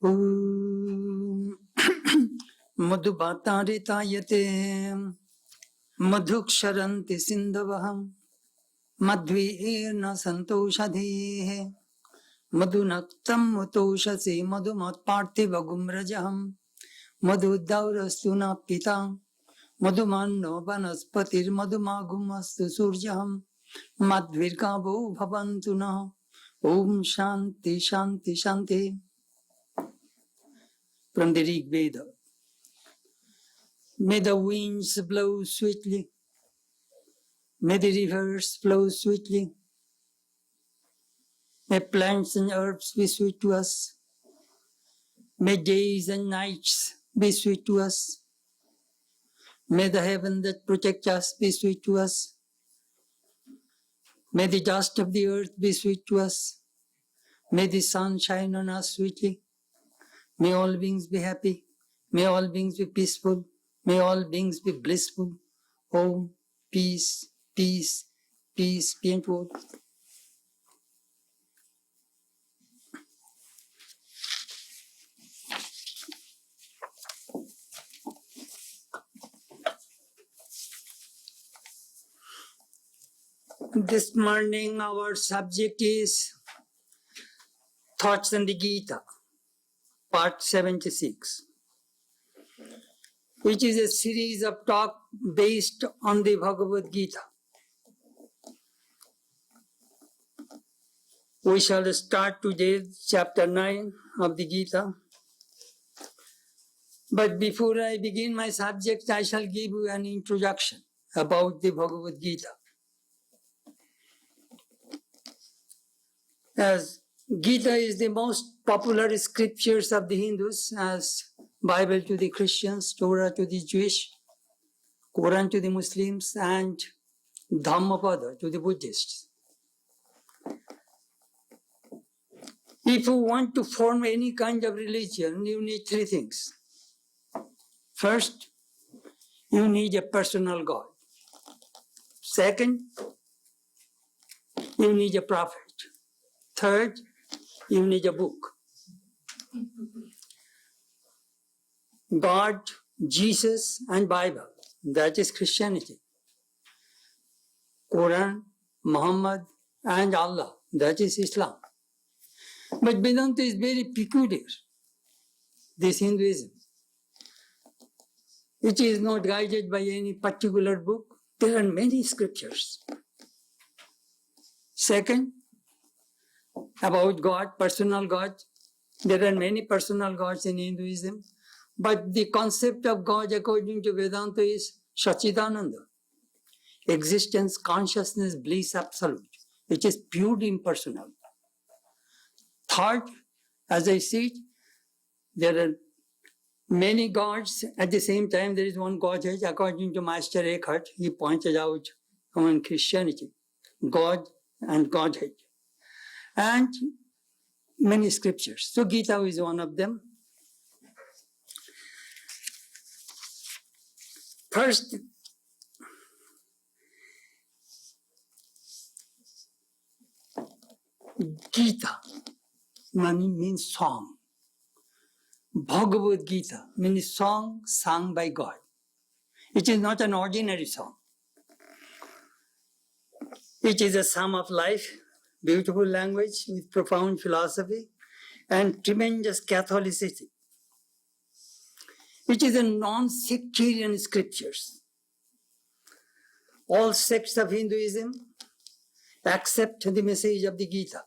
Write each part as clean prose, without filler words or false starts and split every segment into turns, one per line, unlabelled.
Om Madhubatarithayate Madhuksharanti Sindhavaham Madhvirna Santoshadhehe Madhunaktam Mutoshase Madhumatparthivagumrajaham Madhudaurastuna Pitang Madhumanno Vanaspatir Madhumagumastu Surjaham Madhvirkabo Bhavantuna Om Shanti Shanti Shanti. From the Rig Veda. May the winds blow sweetly. May the rivers flow sweetly. May plants and herbs be sweet to us. May days and nights be sweet to us. May the heaven that protects us be sweet to us. May the dust of the earth be sweet to us. May the sun shine on us sweetly. May all beings be happy. May all beings be peaceful. May all beings be blissful. Om, peace, peace, peace be and word. This morning our subject is Thoughts on the Gita, part 76, which is a series of talk based on the Bhagavad Gita. We shall start today chapter 9 of the Gita. But before I begin my subject, I shall give you an introduction about the Bhagavad Gita. As Gita is the most popular scriptures of the Hindus, as Bible to the Christians, Torah to the Jewish, Quran to the Muslims, and Dhammapada to the Buddhists. If you want to form any kind of religion, you need three things. First, you need a personal God. Second, you need a prophet. Third, you need a book. God, Jesus, and Bible, that is Christianity. Quran, Muhammad, and Allah, that is Islam. But Vedanta is very peculiar, this Hinduism. It is not guided by any particular book. There are many scriptures. Second, about God, personal God. There are many personal gods in Hinduism. But the concept of God according to Vedanta is Sachidananda. Existence, consciousness, bliss, absolute. It is purely impersonal. Third, as I said, there are many gods. At the same time, there is one Godhead. According to Master Eckhart, he pointed out in Christianity, God and Godhead. And many scriptures. So Gita is one of them. First, Gita means song. Bhagavad Gita means song sung by God. It is not an ordinary song. It is a sum of life, beautiful language with profound philosophy and tremendous Catholicity. It is a non-sectarian scriptures. All sects of Hinduism accept the message of the Gita.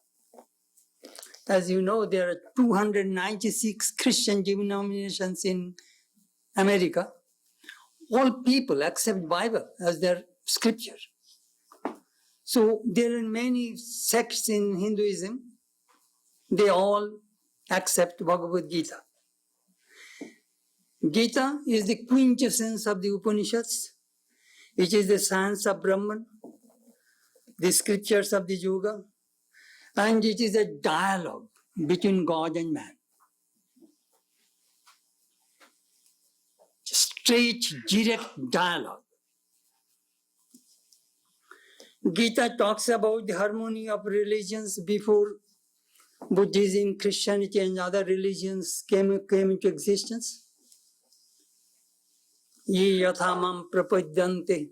As you know, there are 296 Christian denominations in America. All people accept Bible as their scripture. So there are many sects in Hinduism. They all accept Bhagavad Gita. Gita is the quintessence of the Upanishads. It is the science of Brahman, the scriptures of the Yoga, and it is a dialogue between God and man. Straight, direct dialogue. Gita talks about the harmony of religions before Buddhism, Christianity, and other religions came into existence? Ye yathamam prapadyante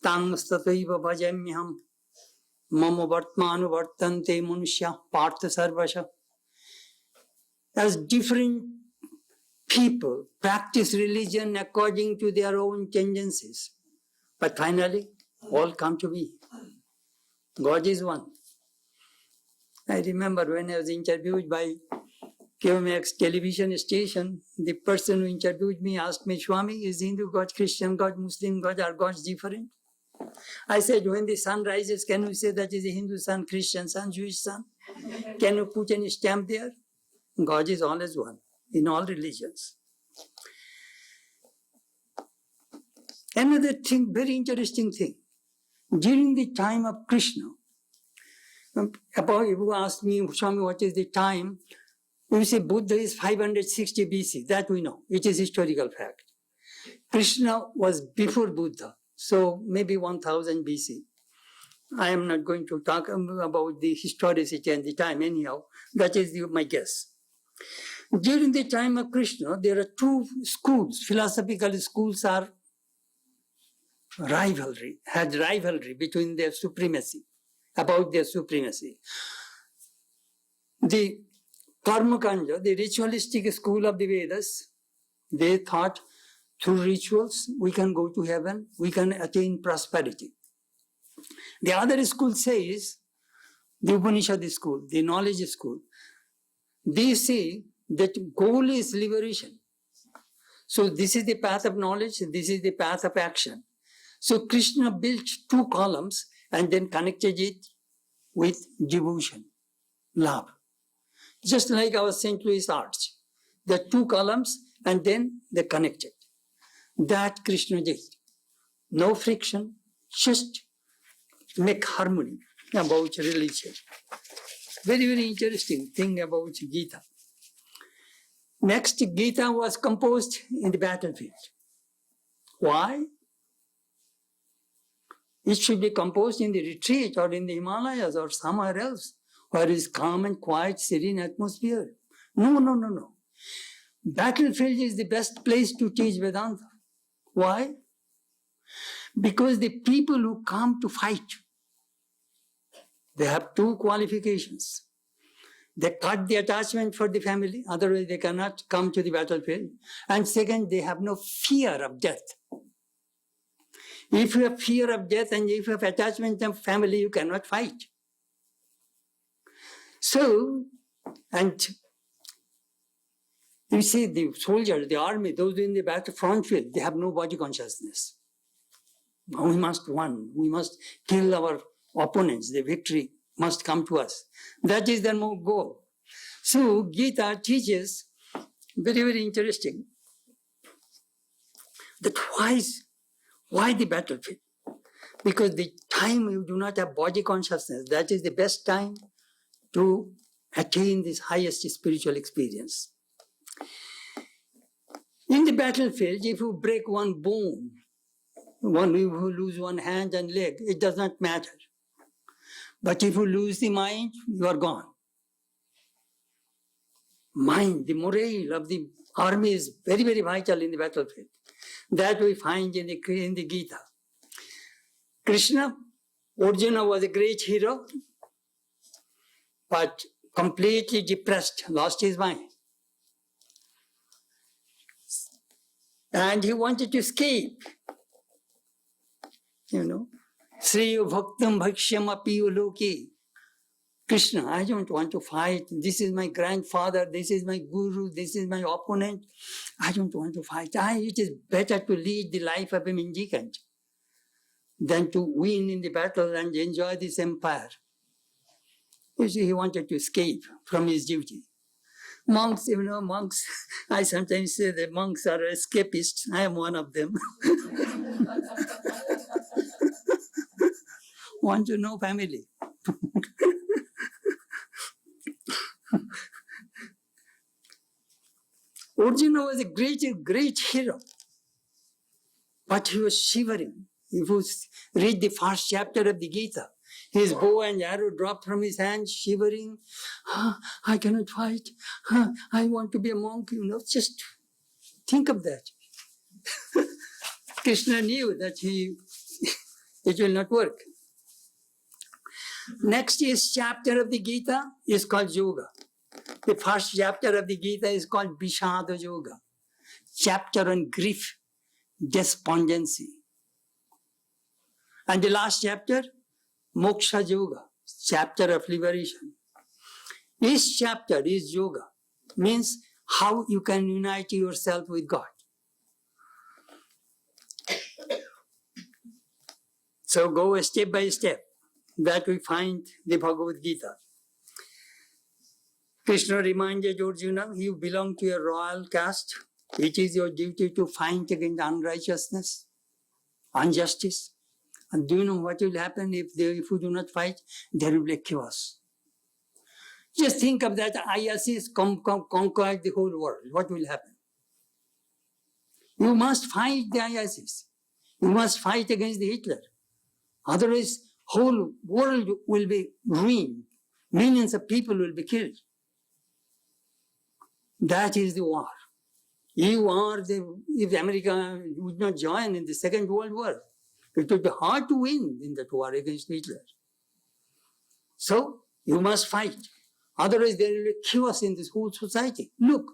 tanmastataiva bhajamyaham mama vartmanu vartante manushya partha sarvasha. As different people practice religion according to their own tendencies, but finally all come to me. God is one. I remember when I was interviewed by KMX television station, the person who interviewed me asked me, Swami, is Hindu God, Christian God, Muslim God, are gods different? I said, when the sun rises, can you say that is a Hindu sun, Christian sun, Jewish sun? Can you put any stamp there? God is always one in all religions. Another thing, very interesting thing. During the time of Krishna, if you ask me, Swami, what is the time? We say Buddha is 560 BC. That we know. It is historical fact. Krishna was before Buddha, so maybe 1000 BC. I am not going to talk about the historicity and the time anyhow. That is my guess. During the time of Krishna, there are two schools. Philosophical schools had rivalry between their supremacy, about their supremacy. The Karmakanja, the ritualistic school of the Vedas, they thought through rituals we can go to heaven, we can attain prosperity. The other school says, the Upanishad school, the knowledge school, they say that goal is liberation. So this is the path of knowledge, this is the path of action. So Krishna built two columns and then connected it with devotion, love. Just like our St. Louis Arch. There are two columns and then they connected. That Krishna did. No friction, just make harmony about religion. Very, very interesting thing about Gita. Next, Gita was composed in the battlefield. Why? It should be composed in the retreat or in the Himalayas or somewhere else, where is calm and quiet, serene atmosphere. No. Battlefield is the best place to teach Vedanta. Why? Because the people who come to fight, they have two qualifications. They cut the attachment for the family, otherwise they cannot come to the battlefield. And second, they have no fear of death. If you have fear of death and if you have attachment to family, you cannot fight. So, and you see the soldiers, the army, those in the battle front field, they have no body consciousness. We must win. We must kill our opponents. The victory must come to us. That is their goal. So Gita teaches, very, very interesting, that why the battlefield? Because the time you do not have body consciousness, that is the best time to attain this highest spiritual experience. In the battlefield, if you break one bone, if you lose one hand and leg, it does not matter. But if you lose the mind, you are gone. Mind, the morale of the army is very, very vital in the battlefield. That we find in the Gita. Krishna, Arjuna was a great hero, but completely depressed, lost his mind. And he wanted to escape. Sriyo bhaktam bhakshyam apiyo loki. Krishna, I don't want to fight. This is my grandfather, this is my guru, this is my opponent. I don't want to fight. It is better to lead the life of a mendicant than to win in the battle and enjoy this empire. You see, he wanted to escape from his duty. Monks, I sometimes say that monks are escapists. I am one of them. Want to know family. Arjuna was a great hero, but he was shivering. If you read the first chapter of the Gita, his bow and arrow dropped from his hand, shivering. I cannot fight. I want to be a monk. Just think of that. Krishna knew that it will not work. Next is chapter of the Gita is called Yoga. The first chapter of the Gita is called Vishada Yoga. Chapter on grief, despondency. And the last chapter, Moksha Yoga, chapter of liberation. Each chapter is yoga, means how you can unite yourself with God. So go step by step. That we find the Bhagavad Gita. Krishna reminded Arjuna, you belong to a royal caste. It is your duty to fight against unrighteousness, injustice. And do you know what will happen if you do not fight? There will be chaos. Just think of that ISIS conquered the whole world. What will happen? You must fight the ISIS. You must fight against the Hitler. Otherwise, whole world will be ruined. Millions of people will be killed. That is the war. If America would not join in the Second World War, it would be hard to win in that war against Hitler. So, you must fight. Otherwise, there will be chaos in this whole society. Look,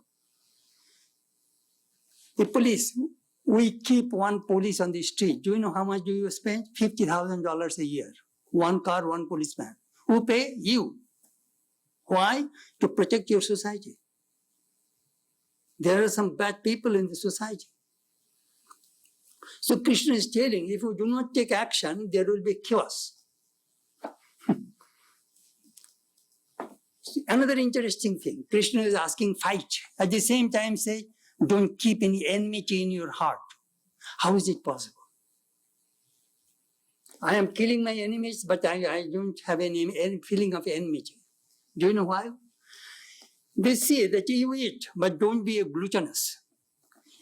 the police, we keep one police on the street. Do you know how much do you spend? $50,000 a year. One car, one policeman. Who pay? You. Why? To protect your society. There are some bad people in the society. So Krishna is telling, if you do not take action, there will be chaos. Another interesting thing, Krishna is asking fight. At the same time say, don't keep any enmity in your heart. How is it possible? I am killing my enemies, but I don't have any feeling of enmity. Do you know why? They say that you eat, but don't be gluttonous.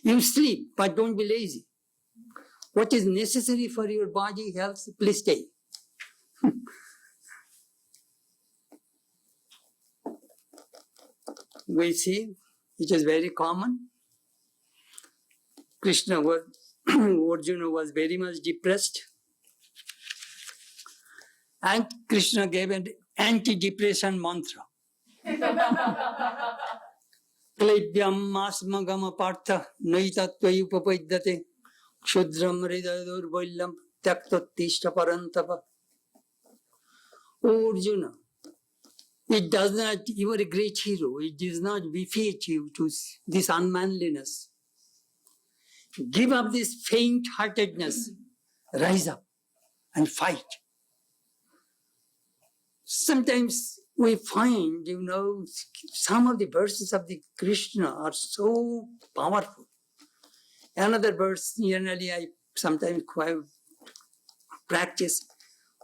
You sleep, but don't be lazy. What is necessary for your body health, please stay. We see, it is very common. Arjuna was very much depressed. And Krishna gave an anti-depression mantra. Klebyam asmagama partha naitatvai upapaidate kshudram hridayadurvailam tyaktotishta parantapa. Oh Arjuna, it does not, you are a great hero, it does not befit you to this unmanliness. Give up this faint-heartedness, rise up and fight. Sometimes we find, some of the verses of the Krishna are so powerful. Another verse, generally I sometimes practice,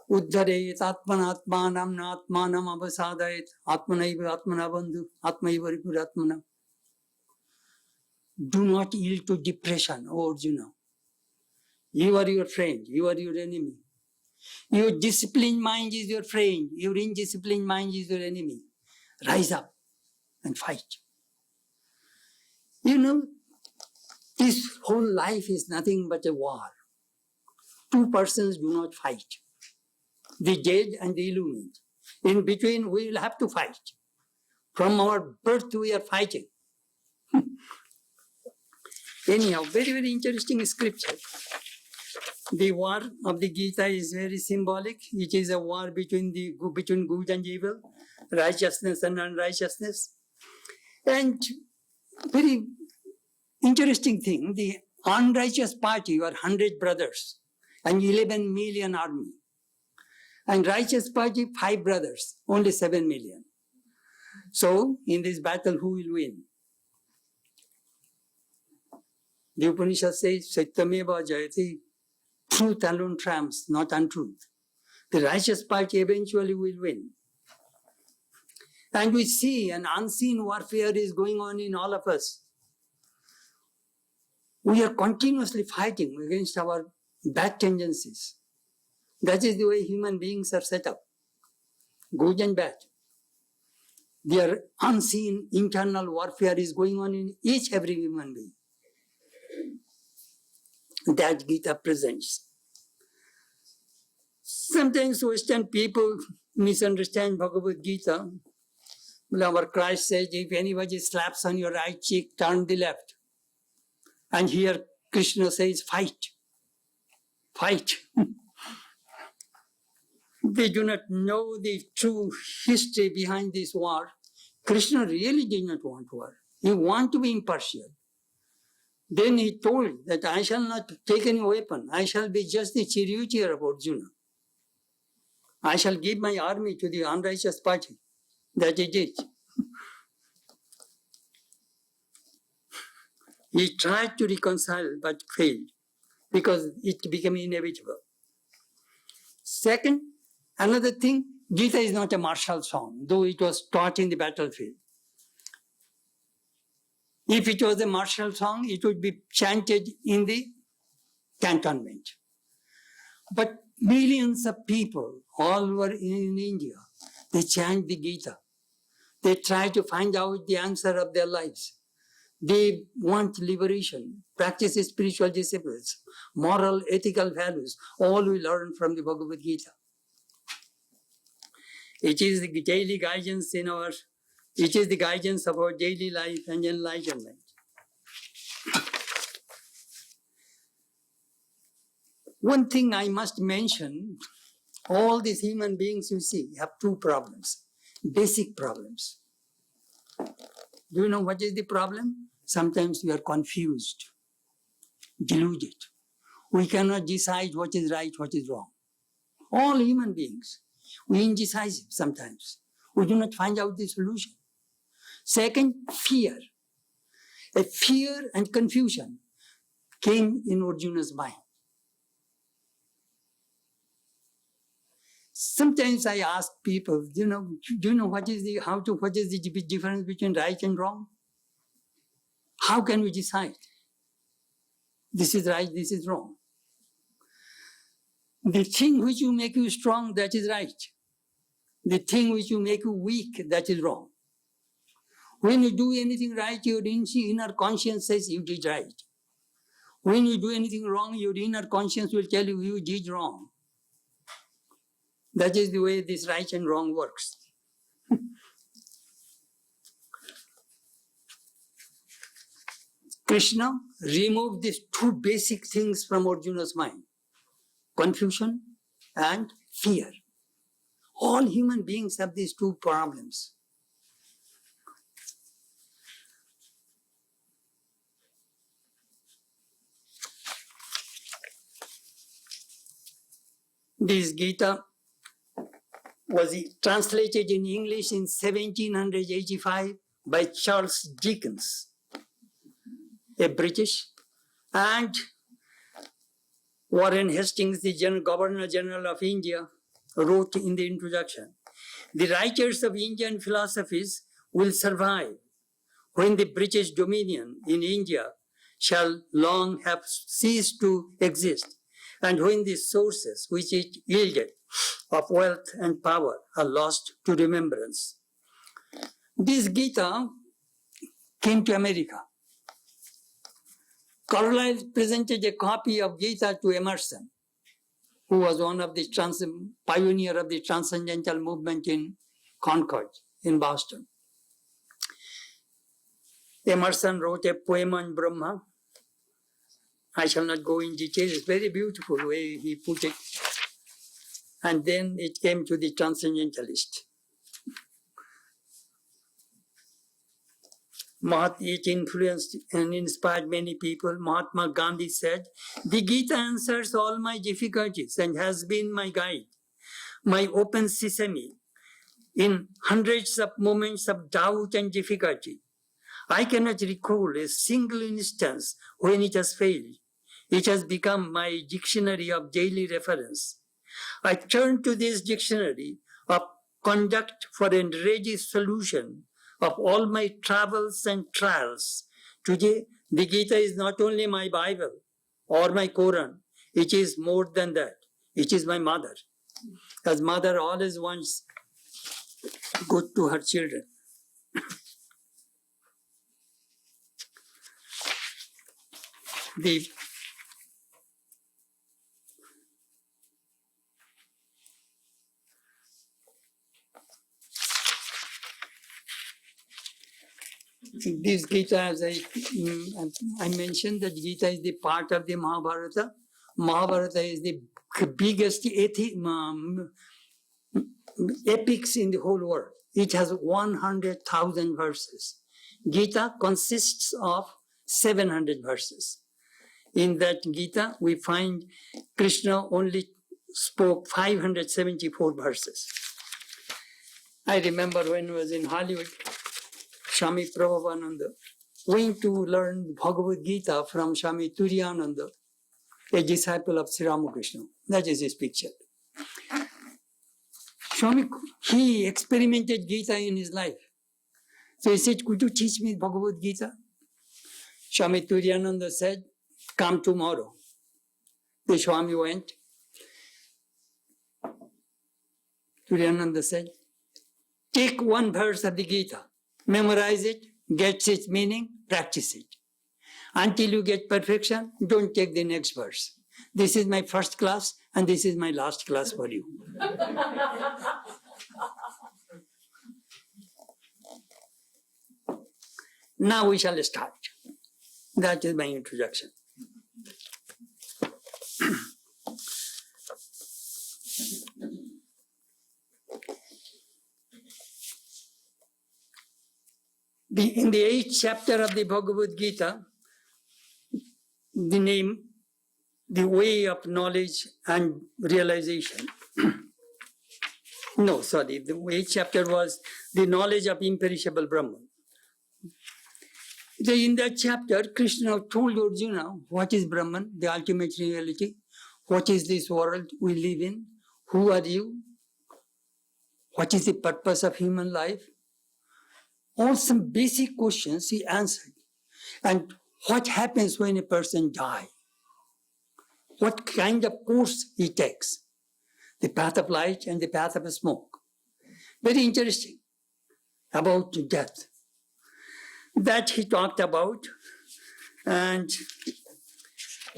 Uddharayet atmanatmanam natmanam avasadayet atmanaiva atmanabandhu atmaiva ripuratmana. Do not yield to depression, O Arjuna. You are your friend, you are your enemy. Your disciplined mind is your friend, your indisciplined mind is your enemy. Rise up and fight. This whole life is nothing but a war. Two persons do not fight. The dead and the illumined. In between, we will have to fight. From our birth, we are fighting. Anyhow, very, very interesting scripture. The war of the Gita is very symbolic. It is a war between good and evil, righteousness and unrighteousness. And very interesting thing, the unrighteous party were 100 brothers and 11 million army. And righteous party, 5 brothers, only 7 million. So, in this battle, who will win? The Upanishad says, Satyameva Jayati, truth alone triumphs, not untruth. The righteous party eventually will win. And we see an unseen warfare is going on in all of us. We are continuously fighting against our bad tendencies. That is the way human beings are set up, good and bad. Their unseen internal warfare is going on in every human being. That Gita presents. Sometimes Western people misunderstand Bhagavad Gita. Our Christ says, if anybody slaps on your right cheek, turn the left. And here Krishna says, fight. Fight. They do not know the true history behind this war. Krishna really did not want war. He wanted to be impartial. Then he told that I shall not take any weapon. I shall be just the charioteer of Arjuna. I shall give my army to the unrighteous party. That he did. He tried to reconcile but failed because it became inevitable. Second, another thing, Gita is not a martial song, though it was taught in the battlefield. If it was a martial song, it would be chanted in the cantonment. But millions of people all over in India, they chant the Gita. They try to find out the answer of their lives. They want liberation, practice spiritual disciplines, moral, ethical values, all we learn from the Bhagavad Gita. It is the daily guidance it is the guidance of our daily life and enlightenment. One thing I must mention, all these human beings you see have two problems, basic problems. Do you know what is the problem? Sometimes we are confused, deluded. We cannot decide what is right, what is wrong. All human beings, we are indecisive sometimes. We do not find out the solution. Second, fear. A fear and confusion came in Arjuna's mind. Sometimes I ask people, do you know what is the difference between right and wrong? How can we decide? This is right, this is wrong. The thing which will make you strong, that is right. The thing which will make you weak, that is wrong. When you do anything right, your inner conscience says you did right. When you do anything wrong, your inner conscience will tell you you did wrong. That is the way this right and wrong works. Krishna removed these two basic things from Arjuna's mind, confusion and fear. All human beings have these two problems. This Gita was translated in English in 1785 by Charles Dickens, a British, and Warren Hastings, the Governor General of India, wrote in the introduction, "The writers of Indian philosophies will survive when the British dominion in India shall long have ceased to exist, and when the sources which it yielded of wealth and power are lost to remembrance." This Gita came to America. Carlyle presented a copy of Gita to Emerson, who was one of the pioneer of the transcendental movement in Concord, in Boston. Emerson wrote a poem on Brahma. I shall not go in detail. It's very beautiful way he put it. And then it came to the transcendentalist. It influenced and inspired many people. Mahatma Gandhi said, "The Gita answers all my difficulties and has been my guide, my open sesame in hundreds of moments of doubt and difficulty. I cannot recall a single instance when it has failed. It has become my dictionary of daily reference. I turn to this dictionary of conduct for a ready solution of all my travels and trials. Today, the Gita is not only my Bible or my Quran, It is more than that. It is my mother. As mother always wants good to her children. This Gita, as I mentioned, that Gita is the part of the Mahabharata. Mahabharata is the biggest epics in the whole world. It has 100,000 verses. Gita consists of 700 verses. In that Gita, we find Krishna only spoke 574 verses. I remember when I was in Hollywood, Swami Prabhupada went to learn Bhagavad Gita from Swami Turiyananda, a disciple of Sri Ramakrishna. That is his picture. Swami, he experimented Gita in his life. So he said, could you teach me Bhagavad Gita? Swami Turiyananda said, come tomorrow. The Swami went. Turiyananda said, take one verse of the Gita, memorize it, get its meaning, practice it. Until you get perfection, don't take the next verse. This is my first class and this is my last class for you. Now we shall start. That is my introduction. In the 8th chapter of the Bhagavad Gita, the name, the way of knowledge and realization. The 8th chapter was the knowledge of imperishable Brahman. In that chapter, Krishna told Arjuna what is Brahman, the ultimate reality, what is this world we live in, who are you, what is the purpose of human life. All some basic questions he answered. And what happens when a person dies? What kind of course he takes? The path of light and the path of smoke. Very interesting about death. That he talked about. And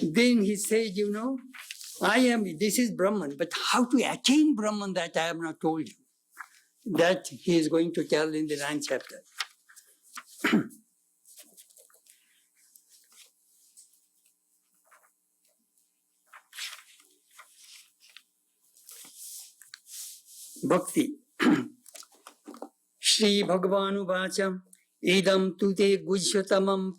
then he said, this is Brahman, but how to attain Brahman, that I have not told you. That he is going to tell in the 9th chapter. Bhakti. Shri Bhagavanu Vacham Idam Tute Gujyatamam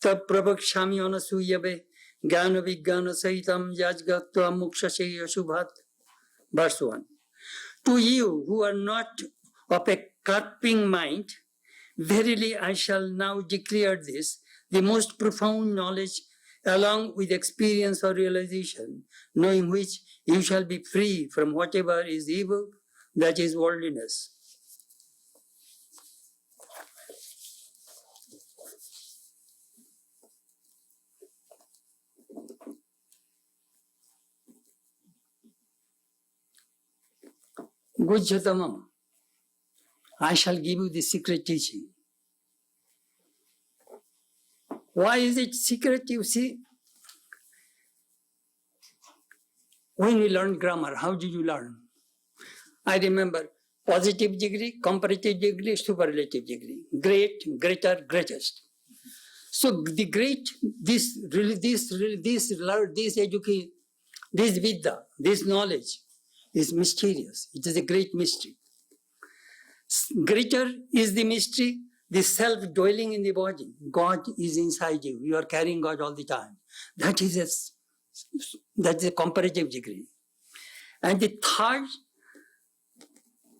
Prabhakshami Anasuyave Jnana Vijnana Sahitam Yajgatva Mukshase Ashubhat. Verse 1. To you who are not of a carping mind, verily I shall now declare this, the most profound knowledge, along with experience or realization, knowing which you shall be free from whatever is evil, that is worldliness. Gujyatamam. I shall give you the secret teaching. Why is it secret? You see, when we learn grammar, how did you learn? I remember positive degree, comparative degree, superlative degree, great, greater, greatest. So the great, this education, this vidya, this knowledge is mysterious. It is a great mystery. Greater is the mystery, the self dwelling in the body. God is inside you. You are carrying God all the time. That is a comparative degree. And the third,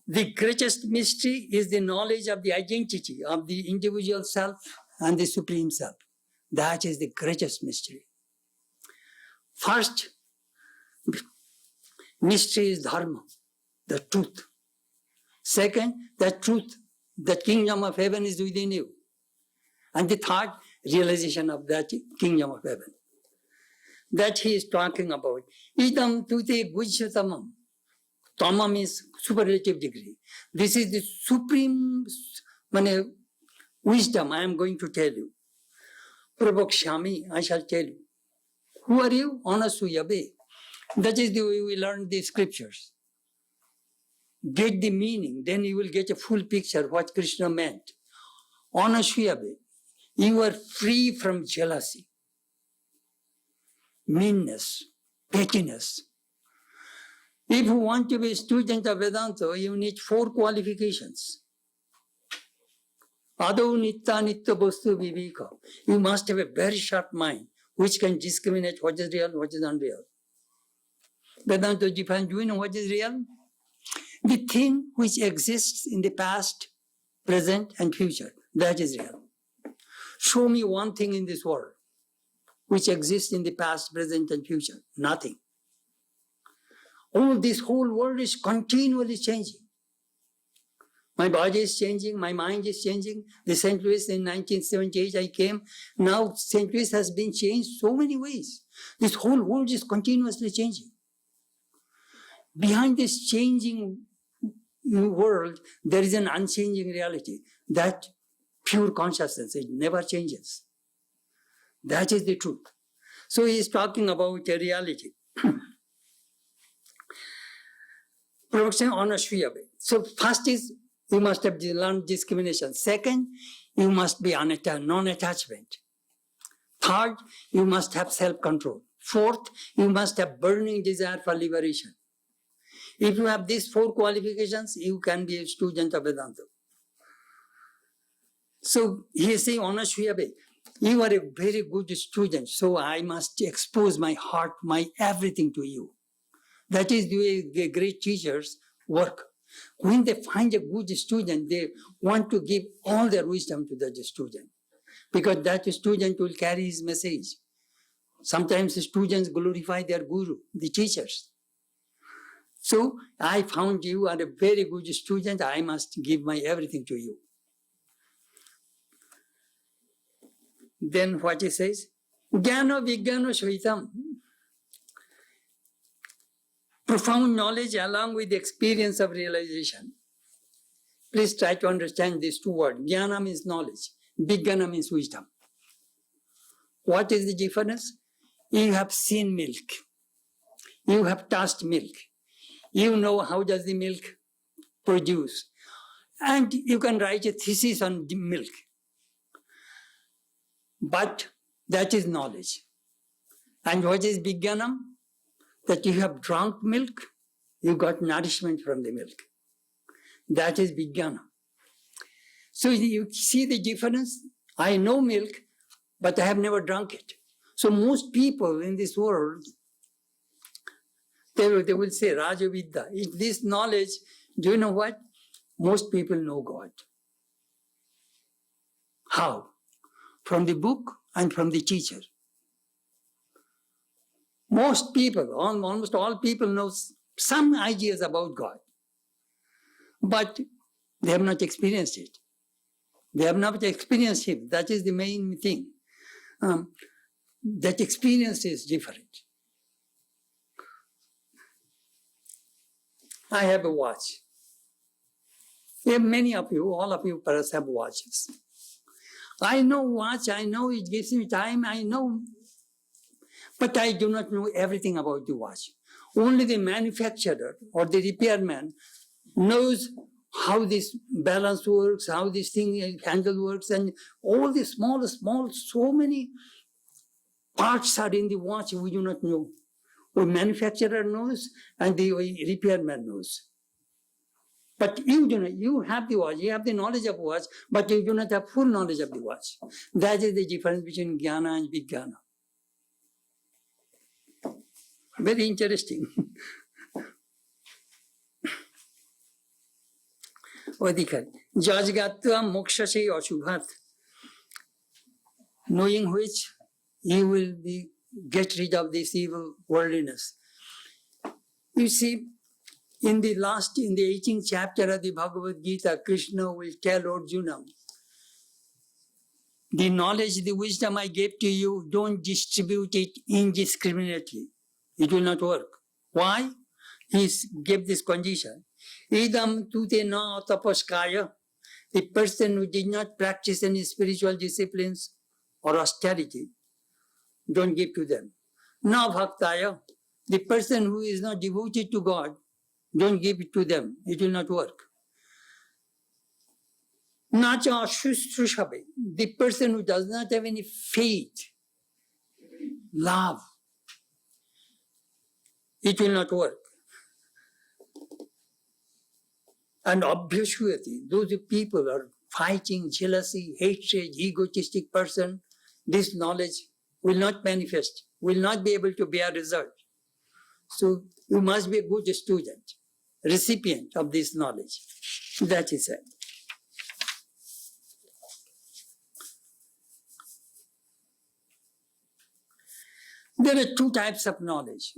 the greatest mystery is the knowledge of the identity of the individual self and the Supreme Self. That is the greatest mystery. First mystery is dharma, the truth. Second, the truth, the kingdom of heaven is within you. And the third, realization of that kingdom of heaven. that he is talking about. Idam tute gujyatamam. Tamam is superlative degree. This is the supreme wisdom I am going to tell you. Prabhakshami, I shall tell you. Who are you? Anasuyabe. That is the way we learn the scriptures. Get the meaning, then you will get a full picture what Krishna meant. Anasuyabe. You are free from jealousy, meanness, pettiness. If you want to be a student of Vedanta, you need 4 qualifications. Adau nitta nitta bostu viveka. You must have a very sharp mind, which can discriminate what is real, what is unreal. Vedanta defines, do you know what is real? The thing which exists in the past, present, and future. That is real. Show me one thing in this world which exists in the past, present, and future. Nothing. This whole world is continually changing. My body is changing, my mind is changing. The St. Louis in 1978 I came. Now St. Louis has been changed so many ways. This whole world is continuously changing. Behind this changing world, there is an unchanging reality. That pure consciousness, it never changes. That is the truth. So he is talking about a reality. Production on a Shriyabe. So first is, you must have learned discrimination. Second, you must be non-attachment. Third, you must have self-control. Fourth, you must have burning desire for liberation. If you have these 4 qualifications, you can be a student of Vedanta. So he is saying, Anasuyabe, you are a very good student, so I must expose my heart, my everything to you. That is the way the great teachers work. When they find a good student, they want to give all their wisdom to that student, because that student will carry his message. Sometimes the students glorify their guru, the teachers. So I found you are a very good student, I must give my everything to you. Then what he says? Jnana vijnana shaitam. Profound knowledge along with the experience of realization. Please try to understand these 2 words. Jnana means knowledge. Vijnana means wisdom. What is the difference? You have seen milk. You have touched milk. You know how does the milk produce. And you can write a thesis on the milk. But that is knowledge. And what is Vijnanam? That you have drunk milk, you got nourishment from the milk. That is Vijnanam. So you see the difference? I know milk, but I have never drunk it. So most people in this world, they will say, Raja Vidya. This knowledge, do you know what? Most people know God. How? From the book and from the teacher. Most people, almost all people know some ideas about God. But they have not experienced it. They have not experienced Him. That is the main thing. That experience is different. I have a watch. Many of you, all of you perhaps have watches. I know watch, I know it gives me time, I know, but I do not know everything about the watch. Only the manufacturer or the repairman knows how this balance works, how this thing handle works, and all the small, so many parts are in the watch we do not know. The manufacturer knows and the repairman knows. But you do not, you have the watch, you have the knowledge of watch, but you do not have full knowledge of the watch. That is the difference between Jnana and Vijnana. Very interesting. Adhikar. Jajgatva mokshase ashubhat. Knowing which you will get rid of this evil worldliness. You see, in the 18th chapter of the Bhagavad Gita, Krishna will tell Arjuna, The knowledge, the wisdom I gave to you, don't distribute it indiscriminately. It will not work. Why? He gave this condition. Idam tute na tapaskaya. The person who did not practice any spiritual disciplines or austerity, don't give to them. Na bhaktaya. The person who is not devoted to God, don't give it to them. It will not work. Nacha shustrushabe. The person who does not have any faith, love, it will not work. And obviously, those people are fighting, jealousy, hatred, egotistic person, this knowledge will not manifest, will not be able to bear result. So you must be a good student, recipient of this knowledge. That is it. There are two types of knowledge,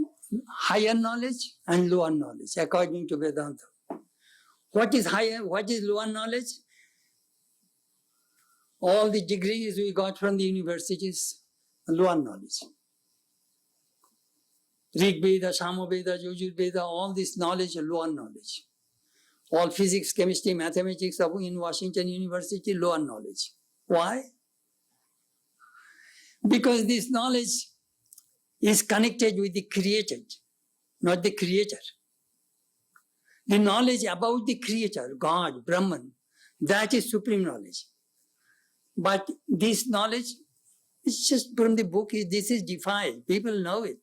higher knowledge and lower knowledge, according to Vedanta. What is higher, what is lower knowledge? All the degrees we got from the universities, lower knowledge. Rig Veda, Samaveda, Yajur Veda, all this knowledge, lower knowledge. All physics, chemistry, mathematics in Washington University, lower knowledge. Why? Because this knowledge is connected with the created, not the creator. The knowledge about the creator, God, Brahman, that is supreme knowledge. But this knowledge is just from the book, this is defined, people know it.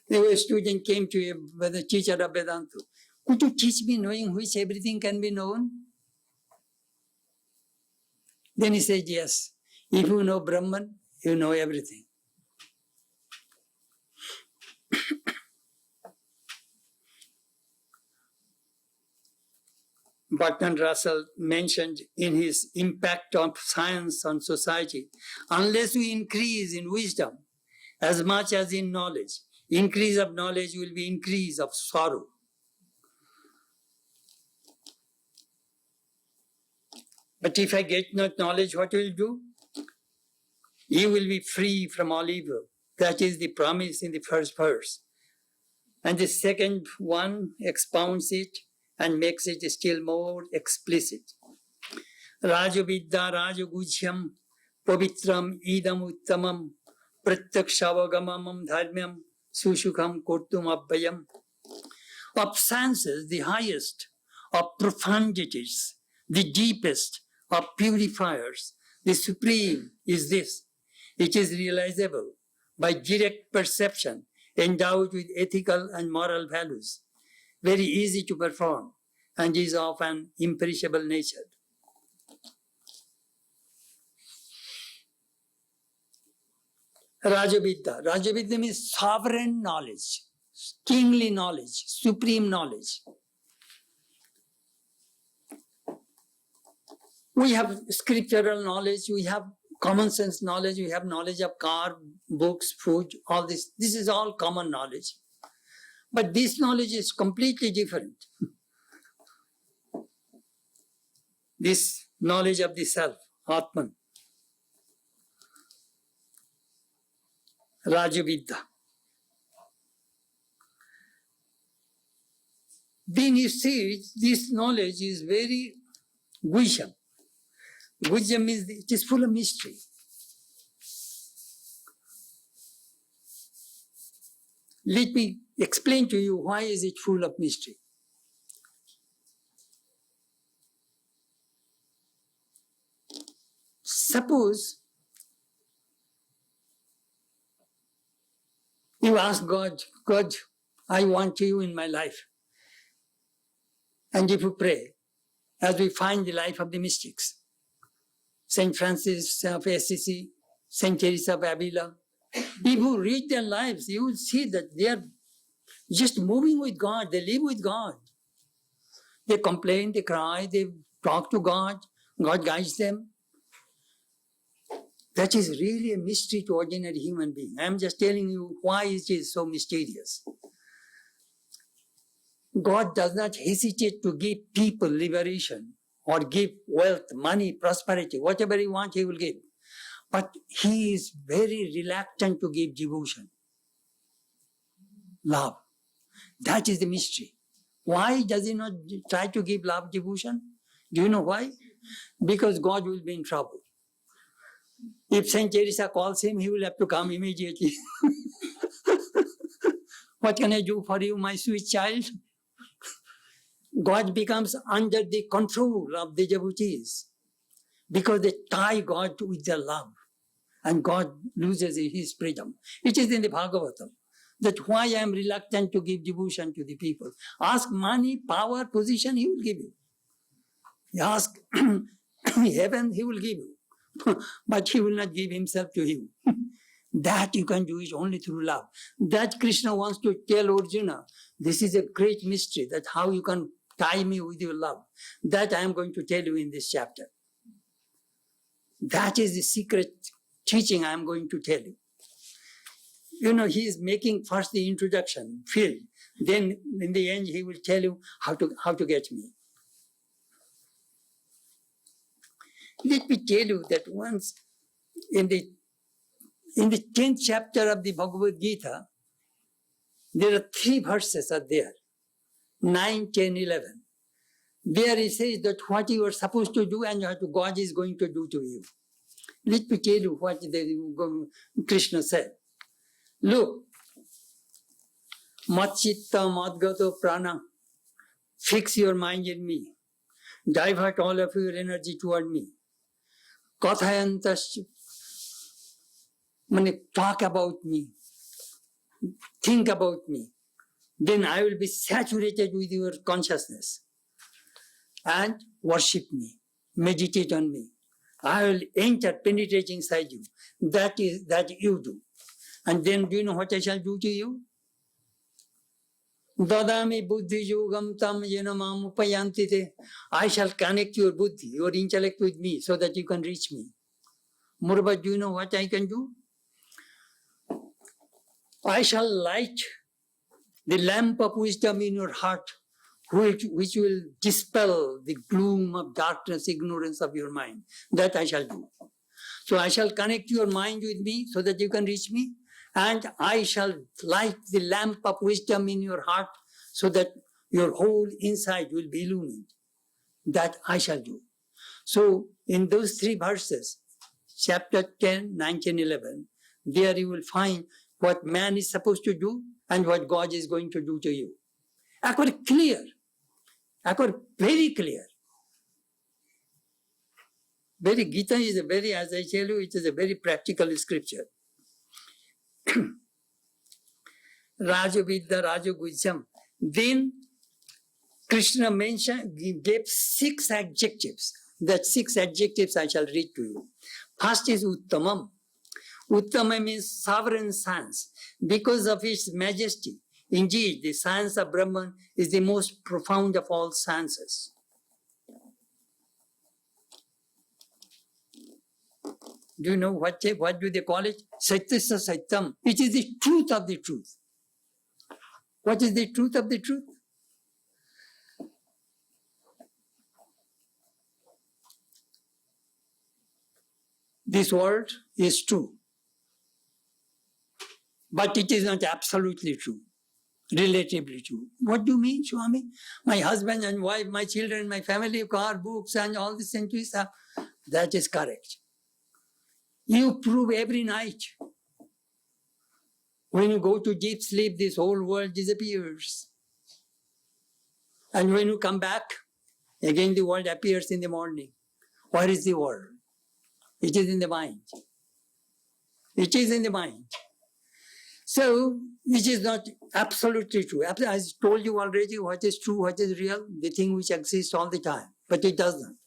A student came to the teacher of Vedanta. Could you teach me knowing which everything can be known? Then he said, yes. If you know Brahman, you know everything. Bertrand Russell mentioned in his Impact of Science on Society, unless we increase in wisdom as much as in knowledge, increase of knowledge will be increase of sorrow. But if I get not knowledge, what will you do? You will be free from all evil. That is the promise in the first verse. And the second one expounds it and makes it still more explicit. Rajavidya Rajagujyam Pavitram Idam Uttamam Pratyakshavagamanam Dharmyam Sushukam Kurtum Abhayam. Of sciences, the highest, of profundities, the deepest, of purifiers, the supreme is this. It is realizable by direct perception, endowed with ethical and moral values, very easy to perform, and is of an imperishable nature. Rajavidya. Rajavidya means sovereign knowledge, kingly knowledge, supreme knowledge. We have scriptural knowledge, we have common sense knowledge, we have knowledge of car, books, food, all this. This is all common knowledge. But this knowledge is completely different. This knowledge of the self, Atman. Rajavidya. Then you see, this knowledge is very Guhyam. Guhyam means it is full of mystery. Let me explain to you why is it full of mystery. Suppose you ask God, God, I want you in my life. And if you pray, as we find the life of the mystics, St. Francis of Assisi, St. Teresa of Avila, if you read their lives, you will see that they are just moving with God, they live with God. They complain, they cry, they talk to God, God guides them. That is really a mystery to ordinary human being. I am just telling you why it is so mysterious. God does not hesitate to give people liberation or give wealth, money, prosperity, whatever he wants, he will give. But he is very reluctant to give devotion, love. That is the mystery. Why does he not try to give love, devotion? Do you know why? Because God will be in trouble. If Saint Teresa calls him, he will have to come immediately. What can I do for you, my sweet child? God becomes under the control of the devotees because they tie God with their love and God loses his freedom. It is in the Bhagavatam that why I am reluctant to give devotion to the people. Ask money, power, position, he will give you. Ask heaven, he will give you. But he will not give himself to you. That you can do it only through love. That Krishna wants to tell Arjuna. This is a great mystery, that how you can tie me with your love. That I am going to tell you in this chapter. That is the secret teaching I am going to tell you. You know, he is making first the introduction, feel. Then in the end, he will tell you how to get me. Let me tell you that once in the 10th chapter of the Bhagavad Gita, there are 3 verses are there, 9, 10, 11. There it says that what you are supposed to do and what God is going to do to you. Let me tell you what Krishna said. Look, Matchitta Madgato Prana, fix your mind in me. Divert all of your energy toward me. Kathayantas, talk about me. Think about me. Then I will be saturated with your consciousness. And worship me. Meditate on me. I will enter, penetrate inside you. That you do. And then do you know what I shall do to you? Dadami buddhi yogam tam yenamam upayantite. I shall connect your buddhi, your intellect with me so that you can reach me. Moreover, do you know what I can do? I shall light the lamp of wisdom in your heart, which will dispel the gloom of darkness, ignorance of your mind. That I shall do. So I shall connect your mind with me so that you can reach me. And I shall light the lamp of wisdom in your heart so that your whole inside will be illumined. That I shall do. So in those 3 verses, chapter 10, 9, 10, 11, there you will find what man is supposed to do and what God is going to do to you. Clear. Very clear. Very Gita is a very, as I tell you, it is a very practical scripture. Rajavidya Rajagujyam. Then Krishna gave 6 adjectives. That 6 adjectives I shall read to you. First is Uttamam. Uttamam means sovereign science. Because of its majesty, indeed, the science of Brahman is the most profound of all sciences. Do you know what do they call it? Satyasa Satyam. It is the truth of the truth. What is the truth of the truth? This world is true. But it is not absolutely true. Relatively true. What do you mean, Swami? My husband and wife, my children, my family, car, books, and all this and this. That is correct. You prove every night. When you go to deep sleep, this whole world disappears. And when you come back, again the world appears in the morning. Where is the world? It is in the mind. It is in the mind. So, it is not absolutely true. As I told you already, what is true, what is real, the thing which exists all the time. But it doesn't.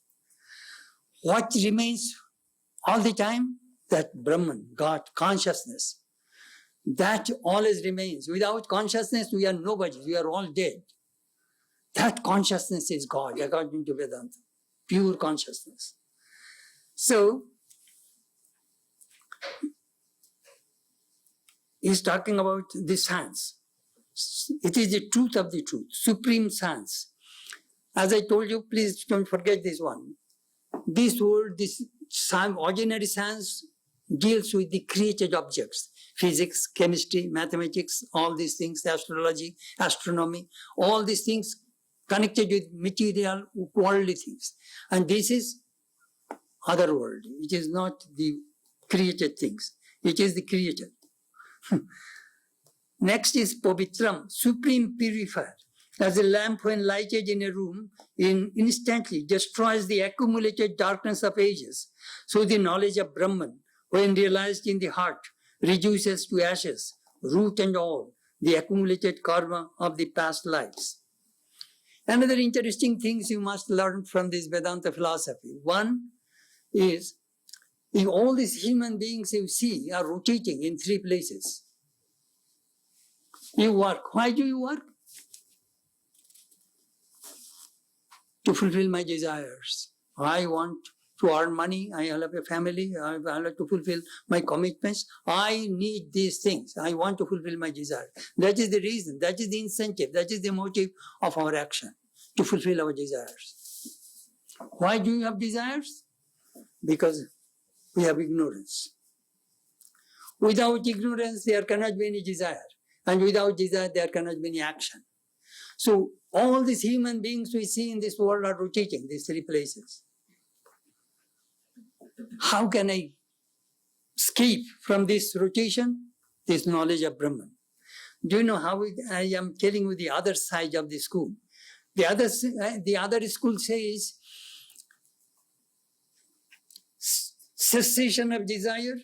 What remains all the time? That Brahman, God, consciousness. That always remains. Without consciousness, we are nobody. We are all dead. That consciousness is God, according to Vedanta. Pure consciousness. So, he's talking about the science. It is the truth of the truth, supreme science. As I told you, please don't forget this one. This word, this ordinary science deals with the created objects, physics, chemistry, mathematics, all these things, astrology, astronomy, all these things connected with material, worldly things. And this is other world. It is not the created things. It is the created. Next is Pavitram, supreme purifier. As a lamp when lighted in a room, instantly destroys the accumulated darkness of ages. So the knowledge of Brahman, when realized in the heart, reduces to ashes, root and all, the accumulated karma of the past lives. Another interesting things you must learn from this Vedanta philosophy. One is, if all these human beings you see are rotating in three places. You work. Why do you work? To fulfill my desires. I want to earn money. I have a family. I have to fulfill my commitments. I need these things. I want to fulfill my desire. That is the reason. That is the incentive. That is the motive of our action, to fulfill our desires. Why do you have desires? Because we have ignorance. Without ignorance, there cannot be any desire. And without desire, there cannot be any action. So all these human beings we see in this world are rotating, these three places. How can I escape from this rotation? This knowledge of Brahman. Do you know how I am telling you the other side of the school? The other school says cessation of desire,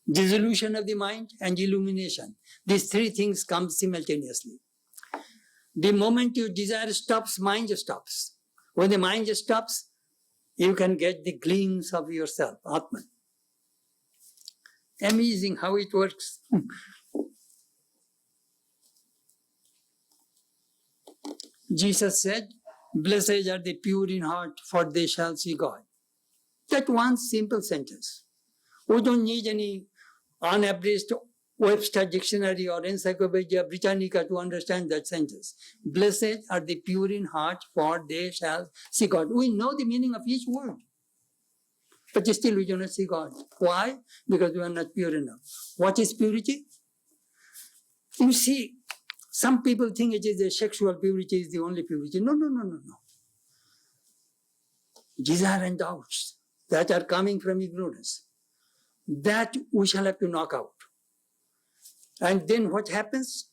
dissolution of the mind, and illumination. These three things come simultaneously. The moment your desire stops, mind stops. When the mind stops, you can get the glimpse of yourself, Atman. Amazing how it works. Jesus said, "Blessed are the pure in heart, for they shall see God." That one simple sentence. We don't need any unabridged Webster Dictionary or Encyclopedia Britannica to understand that sentence. Blessed are the pure in heart, for they shall see God. We know the meaning of each word, but still we do not see God. Why? Because we are not pure enough. What is purity? You see, some people think it is the sexual purity is the only purity. No. Desire and doubts that are coming from ignorance, that we shall have to knock out. And then what happens?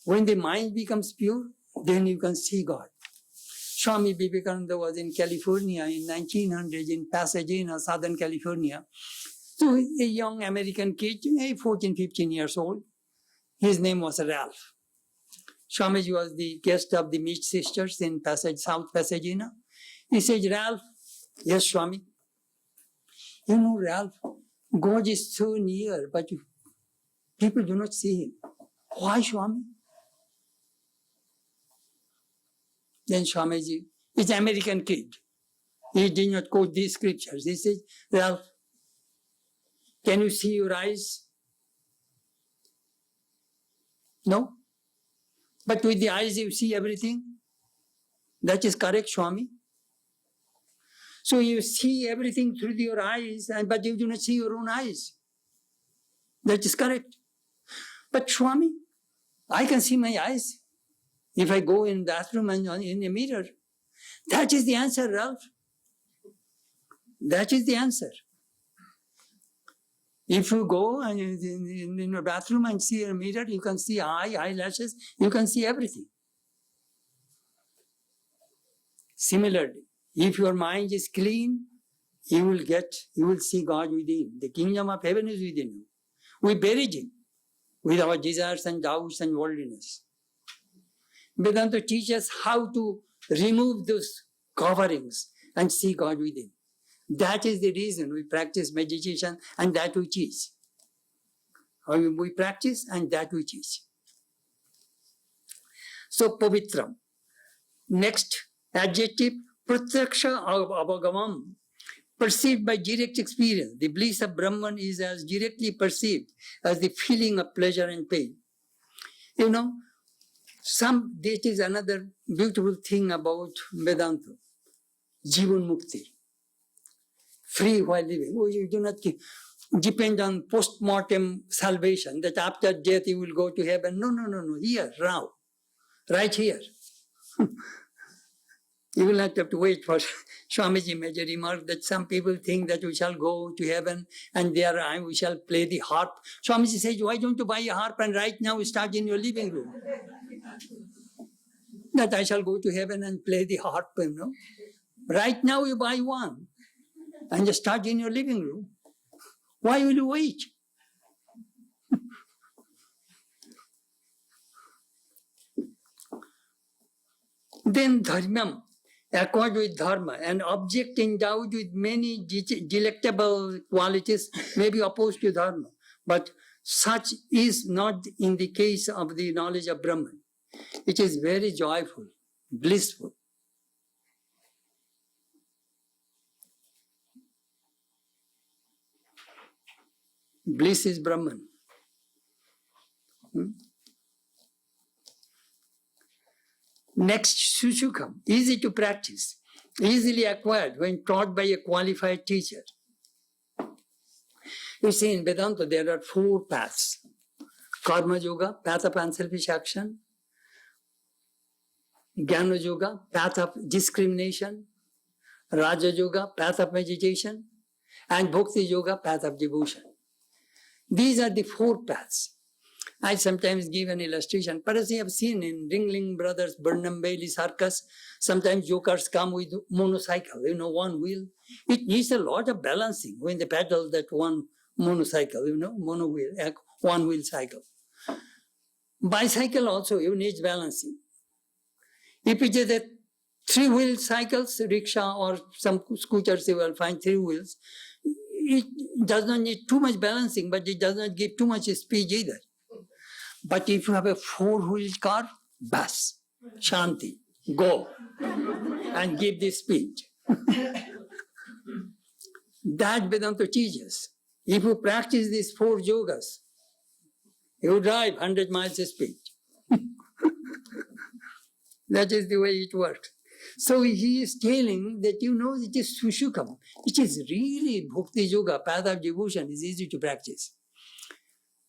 When the mind becomes pure, then you can see God. Swami Vivekananda was in California in 1900 in Pasadena, Southern California. So a young American kid, 14, 15 years old. His name was Ralph. Swamiji was the guest of the Meech sisters in South Pasadena. He said, "Ralph," "Yes, Swami." "You know, Ralph, God is so near, but people do not see him." "Why, Swami?" Then Swamiji, it's an American kid. He did not quote these scriptures. He says, "Ralph, can you see your eyes?" "No." "But with the eyes you see everything." "That is correct, Swami." So you see everything through your eyes, but you do not see your own eyes. That is correct. "But Swami, I can see my eyes if I go in the bathroom and in a mirror." That is the answer, Ralph. That is the answer. If you go and in a bathroom and see a mirror, you can see eyelashes, you can see everything. Similarly, if your mind is clean, you will see God within. The kingdom of heaven is within you. We buried him with our desires and doubts and worldliness. Vedanta teaches how to remove those coverings and see God within. That is the reason we practice meditation and that we teach. We practice and that we teach. So, Pavitram. Next adjective, Pratyaksha Abhagavam. Perceived by direct experience. The bliss of Brahman is as directly perceived as the feeling of pleasure and pain. You know, That is another beautiful thing about Vedanta. Jivan Mukti. Free while living. Oh, you do not depend on post-mortem salvation, that after death you will go to heaven. No. Here, now. Right here. You will not have to wait for Swamiji made a remark that some people think that we shall go to heaven and there we shall play the harp. Swamiji says, why don't you buy a harp and right now start in your living room? That I shall go to heaven and play the harp, you know. Right now you buy one and just start in your living room. Why will you wait? Then dharmam, accord with dharma, an object endowed with many delectable qualities may be opposed to dharma, but such is not in the case of the knowledge of Brahman. It is very joyful, blissful. Bliss is Brahman. Next, Sushukam, easy to practice, easily acquired when taught by a qualified teacher. You see, in Vedanta there are 4 paths. Karma Yoga, path of unselfish action. Jnana Yoga, path of discrimination. Raja Yoga, path of meditation. And Bhakti Yoga, path of devotion. These are the 4 paths. I sometimes give an illustration. Perhaps you have seen in Ringling Brothers, Burnham Bailey Circus, sometimes jokers come with motorcycle, one wheel. It needs a lot of balancing when they pedal that one motorcycle, one wheel cycle. Bicycle also, you need balancing. If it is a 3-wheel cycles, rickshaw or some scooters, you will find 3 wheels. It does not need too much balancing, but it does not give too much speed either. But if you have a 4-wheeled car, bas, shanti, go, and give the speed. That Vedanta teaches. If you practice these 4 yogas, you drive 100 miles speed. That is the way it works. So he is telling that it is Sushukam. It is really Bhakti Yoga, path of devotion is easy to practice.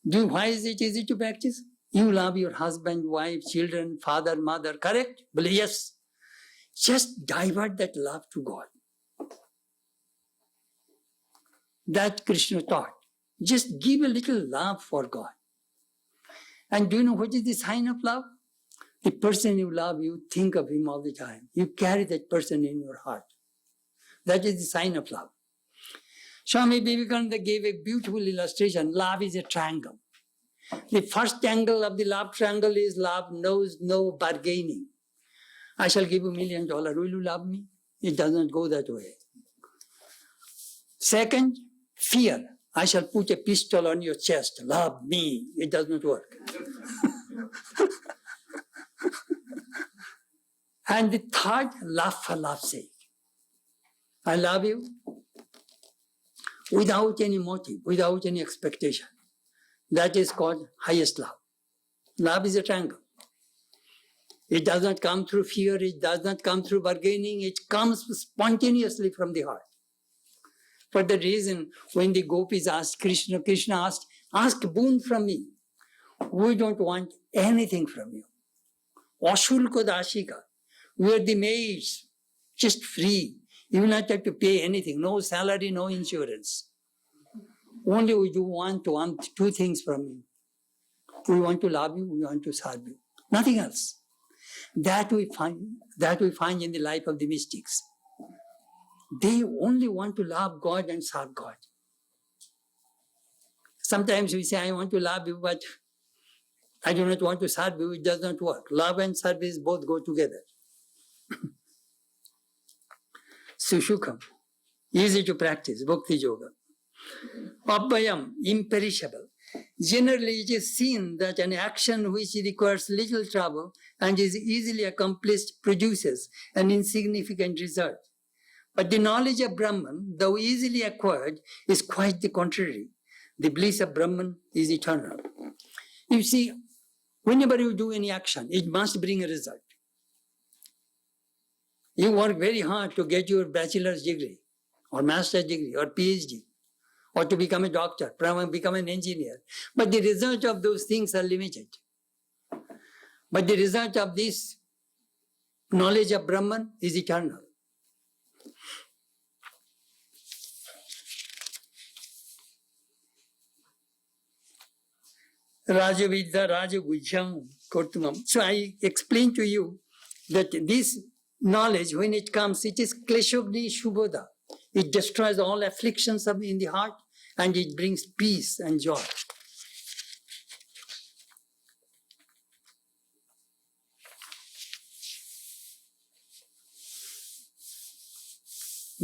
Why is it easy to practice? You love your husband, wife, children, father, mother, correct? Well, yes. Just divert that love to God. That Krishna taught. Just give a little love for God. And do you know what is the sign of love? The person you love, you think of him all the time. You carry that person in your heart. That is the sign of love. Swami Vivekananda gave a beautiful illustration. Love is a triangle. The first angle of the love triangle is love knows no bargaining. I shall give you $1 million. Will you love me? It doesn't go that way. Second, fear. I shall put a pistol on your chest. Love me. It does not work. And the third, love for love's sake. I love you without any motive, without any expectation. That is called highest love. Love is a triangle. It does not come through fear, it does not come through bargaining, it comes spontaneously from the heart. For that reason, when the gopis asked Krishna, Krishna asked, ask boon from me. We don't want anything from you. Ashulka dashika. We are the maids, just free. You will not have to pay anything, no salary, no insurance. Only we do want 2 things from you. We want to love you, we want to serve you. Nothing else. That we find in the life of the mystics. They only want to love God and serve God. Sometimes we say, I want to love you, but I do not want to serve you. It does not work. Love and service both go together. Sushukam, easy to practice, Bhakti Yoga. Abhayam, imperishable. Generally, it is seen that an action which requires little trouble and is easily accomplished produces an insignificant result. But the knowledge of Brahman, though easily acquired, is quite the contrary. The bliss of Brahman is eternal. You see, Whenever you do any action, it must bring a result. You work very hard to get your bachelor's degree, or master's degree, or PhD, or to become a doctor, become an engineer. But the result of those things are limited. But the result of this knowledge of Brahman is eternal. Rajavidya Rajagujyam Kurtumam. So I explained to you that this knowledge, when it comes, it is kleshogni shubhoda. It destroys all afflictions in the heart and it brings peace and joy.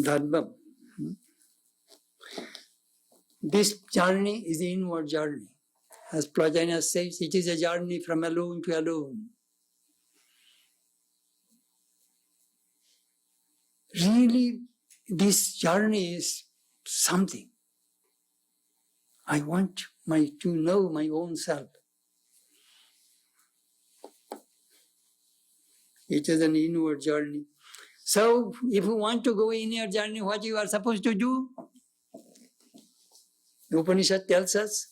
Dharma. This journey is the inward journey. As Plotinus says, it is a journey from alone to alone. Really, this journey is something. I want to know my own self. It is an inward journey. So, if you want to go in your journey, what you are supposed to do? The Upanishad tells us,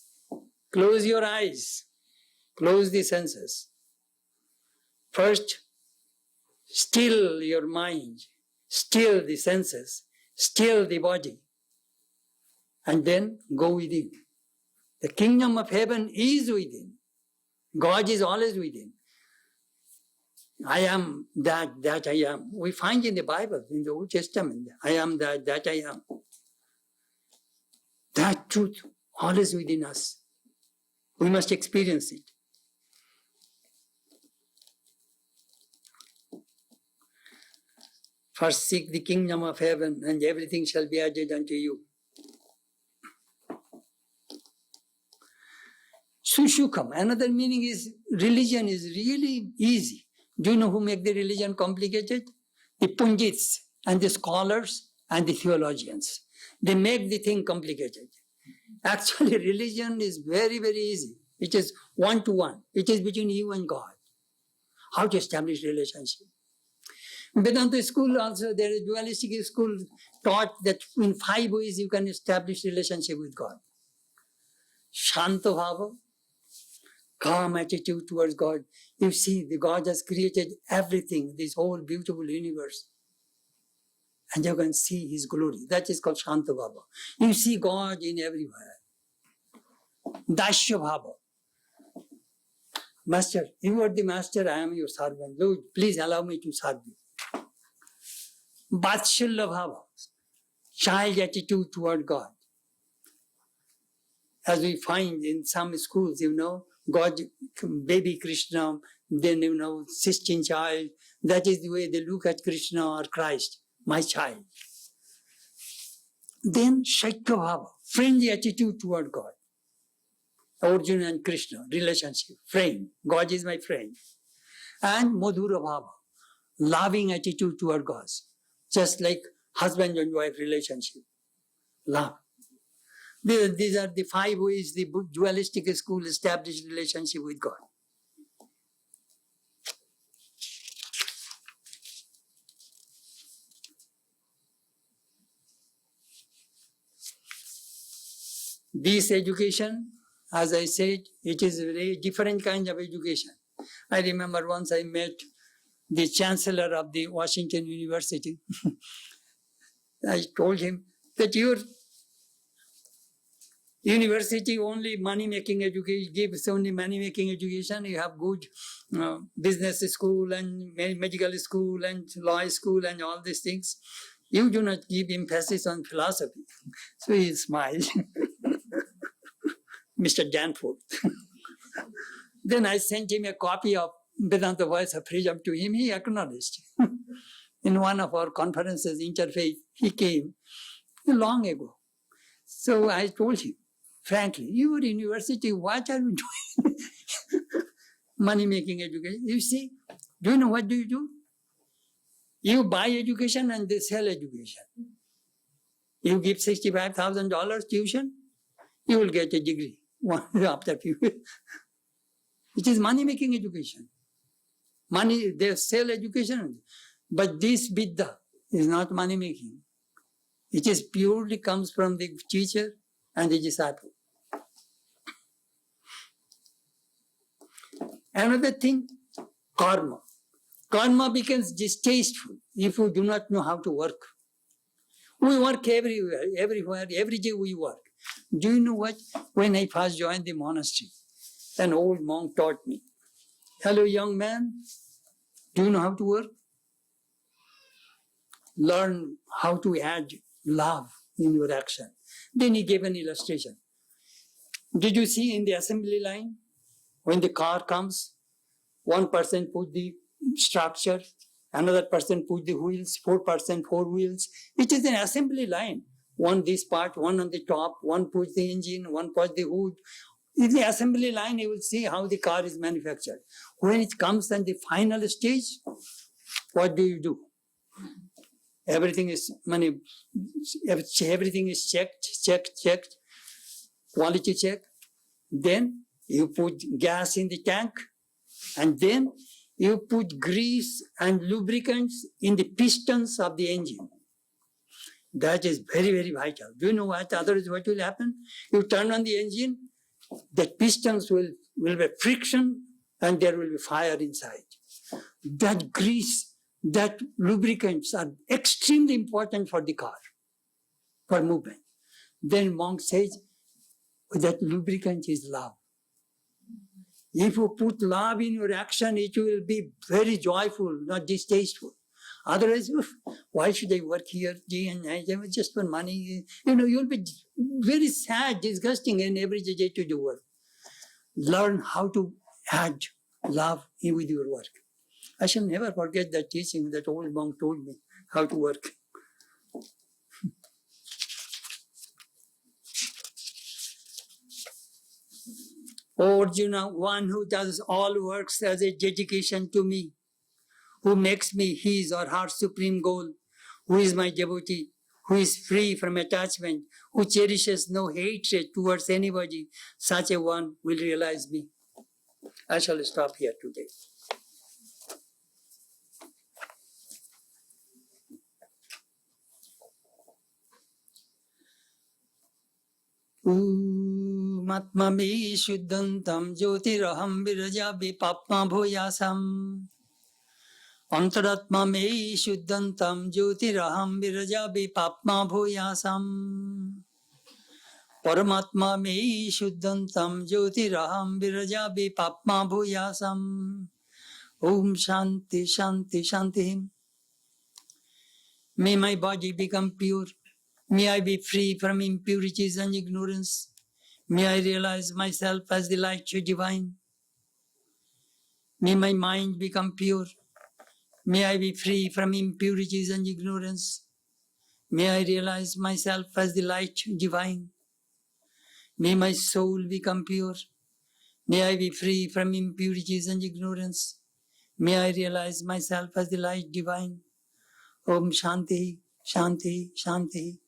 close your eyes, close the senses. First, still your mind, still the senses, still the body, and then go within. The kingdom of heaven is within. God is always within. I am that I am. We find in the Bible, in the Old Testament, I am that I am. That truth always within us. We must experience it. First seek the kingdom of heaven and everything shall be added unto you. Sushukam. Another meaning is religion is really easy. Do you know who make the religion complicated? The pundits and the scholars and the theologians. They make the thing complicated. Actually, religion is very, very easy. It is one-to-one. It is between you and God. How to establish relationship. In Vedanta school also, there is dualistic school taught that in 5 ways you can establish relationship with God. Shanta bhava, calm attitude towards God. You see, the God has created everything, this whole beautiful universe. And you can see His glory. That is called Shanta bhava. You see God in everywhere. Dasya bhava. Master, you are the master, I am your servant. Lord, please allow me to serve you. Vatsalya bhava. Child attitude toward God. As we find in some schools, God, baby Krishna, then, 16 child. That is the way they look at Krishna or Christ, my child. Then Shaikya bhava, friendly attitude toward God. Arjuna and Krishna, relationship, friend. God is my friend. And Madhura bhava, loving attitude toward God. Just like husband and wife relationship. Love. These are the 5 ways the dualistic school established relationship with God. This education, as I said, it is a very different kind of education. I remember once I met the chancellor of the Washington University. I told him that your university only money-making education, gives only money-making education. You have good business school and medical school and law school and all these things. You do not give emphasis on philosophy. So he smiled. Mr. Danforth. Then I sent him a copy of Vedanta Voice of Freedom to him. He acknowledged. In one of our conferences, Interfaith, he came long ago. So I told him, frankly, your university, what are you doing? Money-making education. You see, do you know what do? You buy education and they sell education. You give $65,000 tuition, you will get a degree after a few years. It is money-making education. Money, they sell education. But this Vidya is not money-making. It is purely comes from the teacher and the disciple. Another thing, karma. Karma becomes distasteful if you do not know how to work. We work everywhere, every day we work. Do you know what? When I first joined the monastery, an old monk taught me, "Hello, young man, do you know how to work? Learn how to add love in your action." Then he gave an illustration. Did you see in the assembly line, when the car comes, one person put the structure, another person put the wheels, 4% 4 wheels. It is an assembly line. One this part, one on the top, one puts the engine, one puts the hood. In the assembly line, you will see how the car is manufactured. When it comes on the final stage, what do? Everything is everything is checked, quality check. Then you put gas in the tank, and then you put grease and lubricants in the pistons of the engine. That is very, very vital. Do you know what? Otherwise, what will happen? You turn on the engine, the pistons will be friction, and there will be fire inside. That grease, that lubricants are extremely important for the car, for movement. Then monk says that lubricant is love. If you put love in your action, it will be very joyful, not distasteful. Otherwise, why should I work here day and night? Just for money. You'll be very sad, disgusting, and every day to do work. Learn how to add love with your work. I shall never forget that teaching that old monk told me how to work. O Arjuna, one who does all works as a dedication to me, who makes me his or her supreme goal, who is my devotee, who is free from attachment, who cherishes no hatred towards anybody, such a one will realize me. I shall stop here today. Mahatma me shuddhantam jyotiraham virajabi papma bhuyasam. Antaratma me shuddhantam jyotiraham virajabi papma bhuyasam. Paramatma me shuddhantam jyotiraham virajabi papma bhuyasam. Om Shanti Shanti Shanti. May my body become pure. May I be free from impurities and ignorance. May I realize myself as the light divine. May my mind become pure. May I be free from impurities and ignorance. May I realize myself as the light divine. May my soul become pure. May I be free from impurities and ignorance. May I realize myself as the light divine. Om Shanti, Shanti, Shanti.